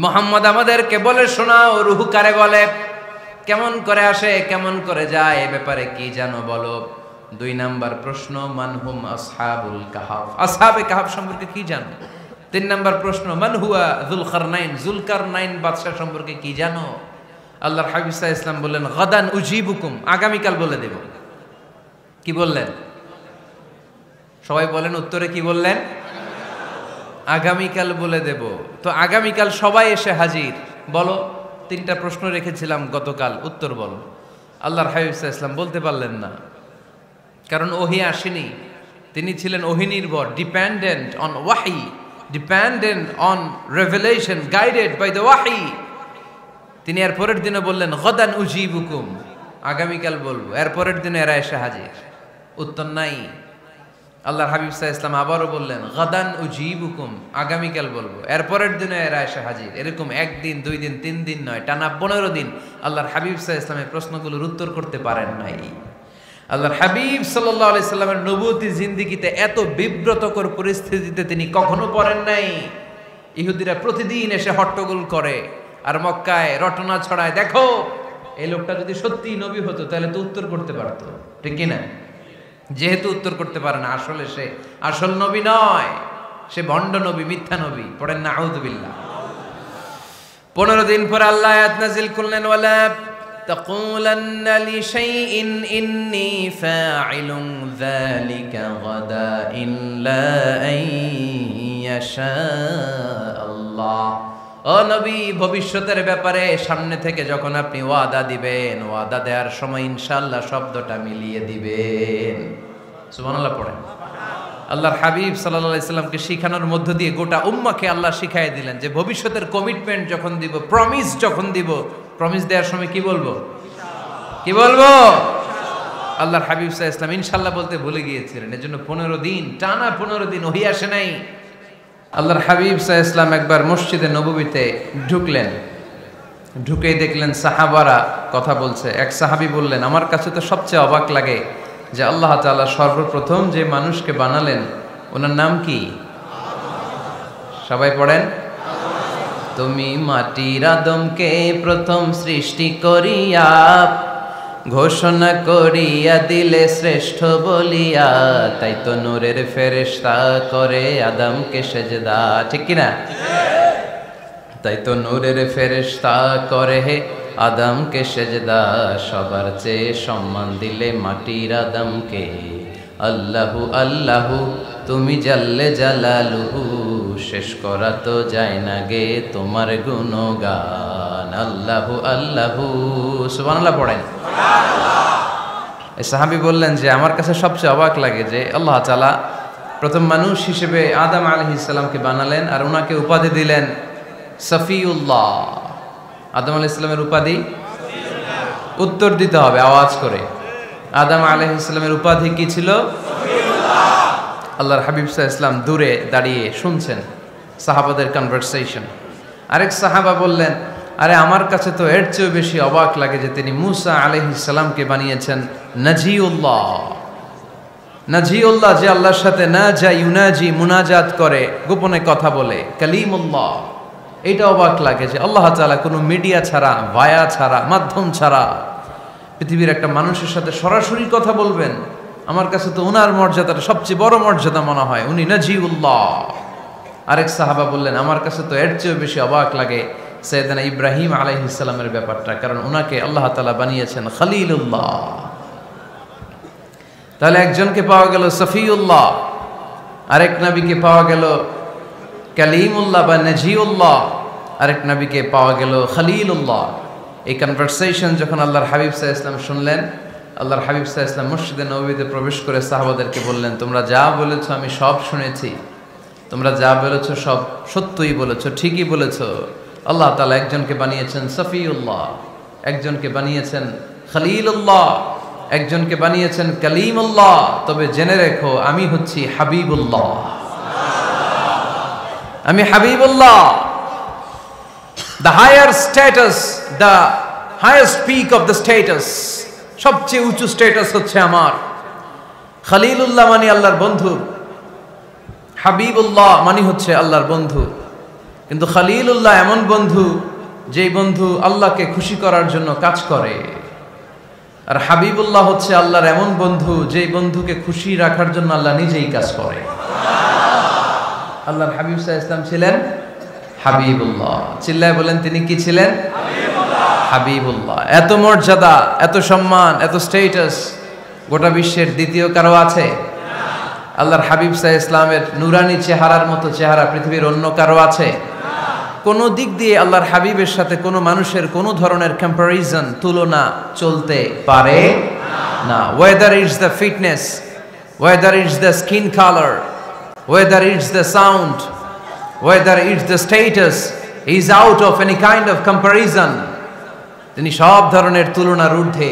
মুহাম্মদ আমাদেরকে বলে শোনাও, রূহ কারে বলে, কেমন করে আসে, কেমন করে যায়, এ ব্যাপারে কি জানো বলো। 2 নাম্বার প্রশ্ন, মানহুম আসহাবুল কাহাফ, আসহাবে কাহাফ সম্পর্কে কি জানো। 3 নাম্বার প্রশ্ন, মান হুয়া যুলকারনাইন, যুলকারনাইন বাদশা সম্পর্কে কি জানো। আল্লাহর হাবিব সাল্লাল্লাহু আলাইহি ওয়াসাল্লাম বললেন, গাদান উজিবুকুম, আগামীকাল বলে দেব। কি বললেন? সবাই বলেন উত্তরে কি বললেন? আগামীকাল বলে দেব। তো আগামীকাল সবাই এসে হাজির। বলো, 3টা প্রশ্ন রেখেছিলাম গতকাল, উত্তর বলো। আল্লাহর হাবিব সাল্লাল্লাহু আলাইহি ওয়াসাল্লাম বলতে পারলেন না, কারণ ওহী আসেনি। তিনি ছিলেন ওহী নির্ভর, dependent on wahi, dependent on revelation, guided by the wahi. তিনি এর পরের দিনে বললেন, গাদান উজিবুকুম, আগামীকাল বলবো। এর পরের দিনে এরা এসে হাজির, উত্তর নাই। আল্লাহর হাবিব সাল্লাল্লাহু আলাইহি ওয়াসাল্লাম আবারও বললেন, গাদান উজিবুকুম, আগামীকাল বলবো। এর পরের দিনে এরা এসে হাজির। এরকম 1 দিন 2 দিন 3 দিন নয়, টানা 15 দিন আল্লাহর হাবিব সাল্লাল্লাহু আলাইহি ওয়াসাল্লামের প্রশ্নগুলোর উত্তর করতে পারেন নাই। আল্লাহর হাবিব সাল্লাল্লাহু আলাইহি সাল্লামের নবুয়তি জিন্দেগিতে এত বিব্রতকর পরিস্থিতিতে তিনি কখনো পড়েন নাই। ইহুদিরা প্রতিদিন এসে হট্টগোল করে আর মক্কায় রটনা ছড়ায়, দেখো এই লোকটা যদি সত্যিই নবী হতো তাহলে তো উত্তর করতে পারতো, ঠিক কি না? যেহেতু উত্তর করতে পারে না, আসলে সে আসল নবী নয়, সে ভণ্ড নবী, মিথ্যা নবী। পড়েন না আউযুবিল্লাহ। 15 দিন পর আল্লাহ আয়াত নাযিল করলেন, ওয়ালা তাকুলান্না লিশাইইন ইন্নী ফাইলুন যালিকা গাদা ইল্লা আইয়াশা আল্লাহ। ও নবী, ভবিষ্যতের ব্যাপারে সামনে থেকে যখন আপনি ওয়াদা দিবেন, ওয়াদা দেওয়ার সময় ইনশাআল্লাহ শব্দটা মিলিয়ে দিবেন। সুবহানাল্লাহ পড়েন। আল্লাহর হাবিব সাল্লাল্লাহু আলাইহি সাল্লামকে শিখানোর মধ্য দিয়ে গোটা উম্মাহকে আল্লাহ শিখাই দিলেন যে ভবিষ্যতের কমিটমেন্ট যখন দিব, প্রমিস যখন দিব, প্রমিস দেওয়ার সময় কি বলবো? কি বলবো? আল্লাহর হাবিব সাল্লাল্লাহু আলাইহি সাল্লাম ইনশাআল্লাহ বলতে ভুলে গিয়েছিলেন। এজন্য 15 দিন, টানা 15 দিন ওহী আসে নাই। আল্লাহর হাবিব সাল্লাল্লাহু আলাইহি সাল্লাম একবার মসজিদে নববীতে ঢুকলেন, ঢুকেই দেখলেন সাহাবারা কথা বলছে। এক সাহাবী বললেন, আমার কাছে তো সবচেয়ে অবাক লাগে যে আল্লাহ তাআলা সর্বপ্রথম যে মানুষকে বানালেন ওনার নাম কি? সবাই পড়েন, তুমি মাটির আদমকে প্রথম সৃষ্টি করিয়া ঘোষণা করিয়া দিলে শ্রেষ্ঠ বলিয়া, তাই তো নূরের ফেরেশতা করে আদমকে সেজদা, ঠিক কিনা? তাই তো নূরের ফেরেশতা করে হে আদমকে সেজদা, সবার চেয়ে সম্মান দিলে মাটির আদমকে। আল্লাহু আল্লাহু তুমি জাল্লে জালালুহু, শেষ করা তো যায় না গে তোমার গুণগান। আল্লাহু আল্লাহু, সুবহানাল্লাহ পড়েন। এই সাহাবী বললেন যে আমার কাছে সবচেয়ে অবাক লাগে যে আল্লাহ তাআলা প্রথম মানুষ হিসেবে আদম আলাইহিস সালামকে বানালেন আর ওনাকে উপাধি দিলেন সফিউল্লাহ। আদম আলাইহিস সালামের উপাধি উত্তর দিতে হবে আওয়াজ করে। আদম আলাইহিস সালামের উপাধি কি ছিল? সফিউল্লাহ। আল্লাহর হাবিব সাল্লাল্লাহু আলাইহি ওয়াসাল্লাম দূরে দাঁড়িয়ে শুনছেন সাহাবাদের কনভারসেশন। আরেক সাহাবা বললেন, আরে আমার কাছে তো এর চেয়েও বেশি অবাক লাগে যে তিনি মুসা আলাইহিস সালামকে বানিয়েছেন নাজিউল্লাহ। নাজিউল্লাহ, যে আল্লাহর সাথে না যা ইউনাজি, মুনাজাত করে, গোপনে কথা বলে, কালিমুল্লাহ। এইটা অবাক লাগে যে আল্লাহ তাআলা কোনো মিডিয়া ছাড়া, ভায়া ছাড়া, মাধ্যম ছাড়া পৃথিবীর একটা মানুষের সাথে সরাসরি কথা বলবেন। আমার কাছে তো ওনার মর্যাদাটা সবচেয়ে বড় মর্যাদা মনে হয়, উনি নাজিউল্লাহ। আরেক সাহাবা বললেন, আমার কাছে তো এর চেয়েও বেশি অবাক লাগে সাইয়েদনা ইব্রাহিম আলাইহিস সালামের ব্যাপারটা, কারণ ওনাকে আল্লাহ তাআলা বানিয়েছেন খলিলুল্লাহ। তাহলে একজনকে পাওয়া গেল সফিউল্লাহ, আরেক নবীকে পাওয়া গেল কালিমুল্লাহ বা নাজিউল্লাহ, আরেক নবীকে পাওয়া গেল খলিলুল্লাহ। এই কনভারসেশন যখন আল্লাহর হাবিব সাল্লাল্লাহু আলাইহি ওয়াসাল্লাম শুনলেন, আল্লাহর হাবিব সাল্লাল্লাহু আলাইহি ওয়াসাল্লাম মসজিদে নববীতে প্রবেশ করে সাহাবাদেরকে বললেন, তোমরা যা বলেছো আমি সব শুনেছি, তোমরা যা বলেছো সব সত্যই বলেছো, ঠিকই বলেছো। আল্লাহ তাআলা একজনকে বানিয়েছেন সফিউল্লাহ, একজনকে বানিয়েছেন খলিলুল্লাহ, একজনকে বানিয়েছেন কালিমুল্লাহ। তবে জেনে রেখো আমি হচ্ছি হাবিবুল্লাহ, আমি Habibullah. The higher status, the highest peak of the status, সবচেয়ে উঁচু স্ট্যাটাস হচ্ছে আমার। খলিলুল্লাহ মানে আল্লাহর বন্ধু, হাবিবুল্লাহ মানে হচ্ছে আল্লাহর বন্ধু। কিন্তু খলিলুল্লাহ এমন বন্ধু, যেই বন্ধু আল্লাহকে খুশি করার জন্য কাজ করে। আর হাবিবুল্লাহ হচ্ছে আল্লাহর এমন বন্ধু, যেই বন্ধুকে খুশি রাখার জন্য আল্লাহ নিজেই কাজ করে। আল্লাহর হাবিব সাল্লাল্লাহু আলাইহি ওয়াসাল্লাম ছিলেন হাবিবুল্লাহ। চিল্লায় বলেন, তিনি কি ছিলেন? হাবিবুল্লাহ। এত মর্যাদা, এত সম্মান, এত স্ট্যাটাস গোটা বিশ্বের দ্বিতীয় কারো আছে? আল্লাহর হাবিব সাল্লাল্লাহু আলাইহি ওয়াসাল্লামের নুরানি চেহারার মতো চেহারা পৃথিবীর অন্য কারো আছে? কোন দিক দিয়ে আল্লাহর হাবিবের সাথে কোনো মানুষের কোনো ধরনের কম্পারিজন, তুলনা চলতে পারে না। Whether it's the fitness, whether it's the skin colour, whether it's the sound, whether it's the status, he is out of any kind of comparison. তিনি সব ধরনের তুলনার ঊর্ধ্বে।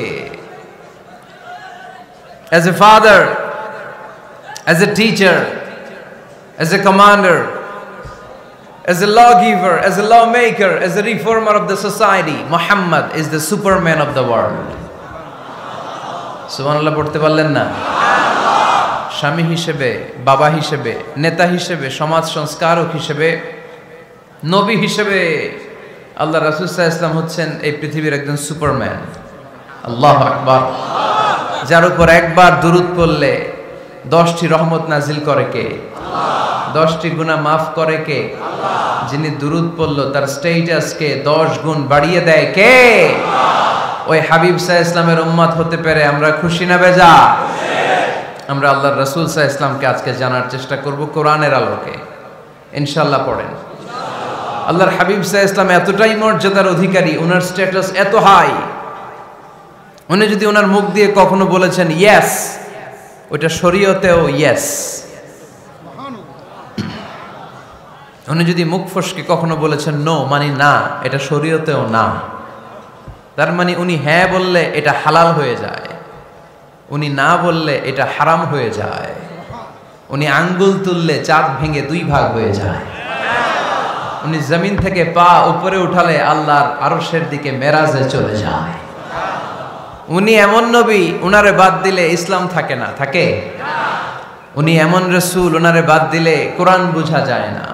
As a father, as a teacher, as a commander, as a lawgiver, as a lawmaker, as a reformer of the society, Muhammad is the superman of the world. সুবহানাল্লাহ পড়তে পারলেন না? স্বামী হিসেবে, বাবা হিসেবে, নেতা হিসেবে, সমাজ সংস্কারক হিসেবে, নবী হিসেবে আল্লাহ রাসূল সাল্লাল্লাহু আলাইহি ওয়াসাল্লাম হচ্ছেন এই পৃথিবীর একজন সুপারম্যান। আল্লাহু আকবার। যার উপর একবার দুরূদ পড়লে 10টি রহমত নাজিল করে কে? 10টি গুনাহ মাফ করে কে? যিনি দুরূদ পড়লো তার স্ট্যাটাসকে 10 গুণ বাড়িয়ে দেয় কে? ওই হাবিব সাল্লাল্লাহু আলাইহি ওয়াসাল্লামের উম্মত হতে পেরে আমরা খুশি না বেজা? আমরা আল্লাহর রাসূল সাল্লাল্লাহু আলাইহি ওয়াসাল্লামকে আজকে জানার চেষ্টা করব কোরআনের আলোকে। ইনশাআল্লাহ পড়েন। আল্লাহর হাবিব সাল্লাল্লাহু আলাইহি ওয়াসাল্লাম এতটাই মর্যাদার অধিকারী, ওনার স্ট্যাটাস এত হাই, উনি যদি ওনার মুখ দিয়ে কখনো বলেছেন ইয়েস, ওইটা শরীয়তেও ইয়েস। উনি যদি মুখ ফসকে কখনো বলেছেন নো, মানে না, এটা শরীয়তেও না। তার মানে উনি হ্যাঁ বললে এটা হালাল হয়ে যায়, উনি না বললে এটা হারাম হয়ে যায়। উনি আঙ্গুল তুললে চাঁদ ভেঙে 2 ভাগ হয়ে যায়। উনি জমিন থেকে পা উপরে উঠালে আল্লাহর আরশের দিকে মেরাজে চলে যায়। উনি এমন নবী, উনারে বাদ দিলে ইসলাম থাকে না, থাকে? উনি এমন রাসূল, উনারে বাদ দিলে কোরআন বোঝা যায় না,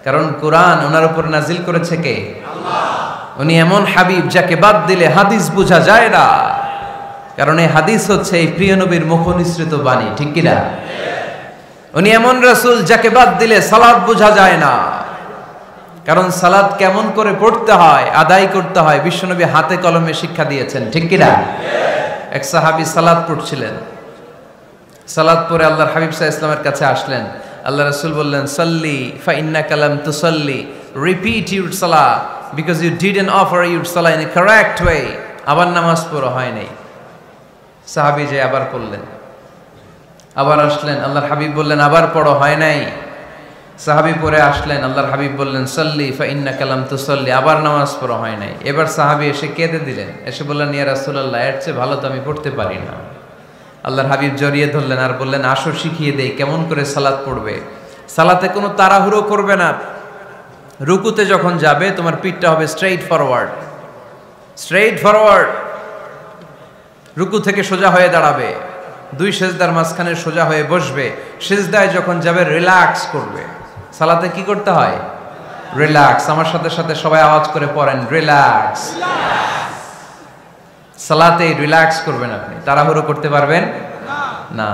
কারণ কোরআন ওনার উপর নাজিল করেছে কে? আল্লাহ। উনি এমন হাবিব, যাকে বাদ দিলে হাদিস বোঝা যায় না, কারণ এই হাদিস হচ্ছে এই প্রিয় নবীর মুখনিসৃত বাণী, ঠিক কি না? উনি এমন রাসূল, যাকে বাদ দিলে সালাত বোঝা যায় না, কারণ সালাত কেমন করে পড়তে হয়, আদায় করতে হয় বিশ্বনবী হাতে কলমে শিক্ষা দিয়েছেন, ঠিক কি না? এক সাহাবী সালাত পড়ছিলেন, সালাত পড়ে আল্লাহর হাবিব সাল্লাল্লাহু আলাইহি ওয়াসাল্লামের কাছে আসলেন। আল্লাহ রাসূল বললেন, সাল্লি ফা ইন্নাকা লাম তুসাল্লি, রিপিট ইউর সালাহ because you didn't offer your সালাহ ইন এ কারেক্ট ওয়ে। আবার নামাজ পড়া হয় নাই। সাহাবী যে আবার পড়লেন, আবার আসলেন, আল্লাহর হাবিব বললেন আবার পড়ো, হয় নাই। সাহাবী পরে আসলেন, আল্লাহর হাবিব বললেন সাল্লি ফা ইন্নাকা লাম তুসাল্লি, আবার নামাজ পড়া হয় নাই। এবার সাহাবী এসে কেঁদে দিলেন, এসে বললেন ইয়া রাসূলুল্লাহ, এর চেয়ে ভালো তো আমি পড়তে পারি না। আল্লাহর হাবিব জড়িয়ে ধরলেন আর বললেন, আসো শিখিয়ে দেই কেমন করে সালাত পড়বে। সালাতে কোনো তাড়াহুড়ো করবে না। রুকুতে যখন যাবে তোমার পিঠটা হবে স্ট্রেইট ফরওয়ার্ড, স্ট্রেইট ফরওয়ার্ড। রুকু থেকে সোজা হয়ে দাঁড়াবে, 2 সেজদার মাঝখানে সোজা হয়ে বসবে। সেজদায় যখন যাবে রিল্যাক্স করবে। সালাতে কি করতে হয়? রিল্যাক্স। আমার সাথে সাথে সবাই আওয়াজ করে পড়েন, রিল্যাক্স। সালাতে রিল্যাক্স করবেন আপনি, তাড়াহুড়ো করতে পারবেন না।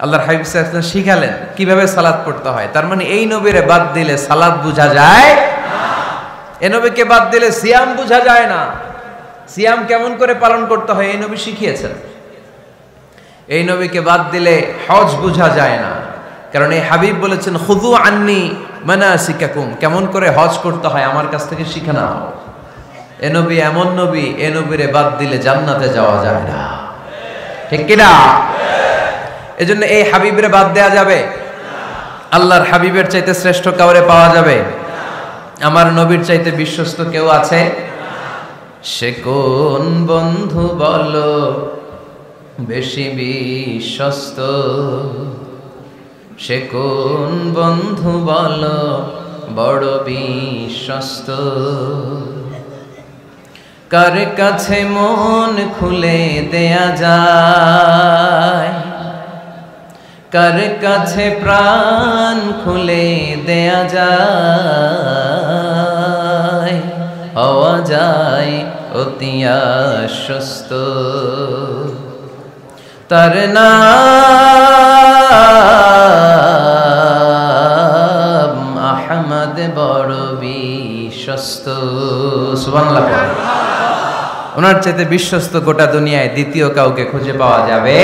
আল্লাহর হাবিব সাল্লাল্লাহু আলাইহি ওয়াসাল্লাম শিখালেন কিভাবে সালাত পড়তে হয়। তার মানে এই নবীরে বাদ দিলে সালাত বোঝা যায় না, এই নবীকে বাদ দিলে সিয়াম বোঝা যায় না। সিয়াম কেমন করে পালন করতে হয় এই নবী শিখিয়েছেন। এই নবীকে বাদ দিলে হজ বোঝা যায় না, কারণ এই হাবিব বলেছেন খুযু আন্নী মানাসিকাকুম, কেমন করে হজ করতে হয় আমার কাছ থেকে শিখে নাও। এ নবী এমন নবী, এ নবীরে বাদ দিলে জান্নাতে যাওয়া যায় না, ঠিক কি না? এজন্য এই হাবিবরে বাদ দেয়া যাবে? আল্লাহর হাবিবের চাইতে শ্রেষ্ঠ কাউরে পাওয়া যাবে? আমার নবীর চাইতে বিশ্বস্ত কেউ আছে? সে কোন বন্ধু বলো বেশি বিশ্বস্ত, সে কোন বন্ধু বলো বড় বিশ্বস্ত, কার কাছে মন খুলে দেয়া যায়, কার কাছে প্রাণ খুলে দেয়া যায়, হওয়া যায় অতি আশ্বস্ত। তার নাম আহমদ বড় বিশ্বস্ত। সুবহানাল্লাহ। ওনার চাইতে বিশ্বস্ত গোটা দুনিয়ায় দ্বিতীয় কাউকে খুঁজে পাওয়া যাবে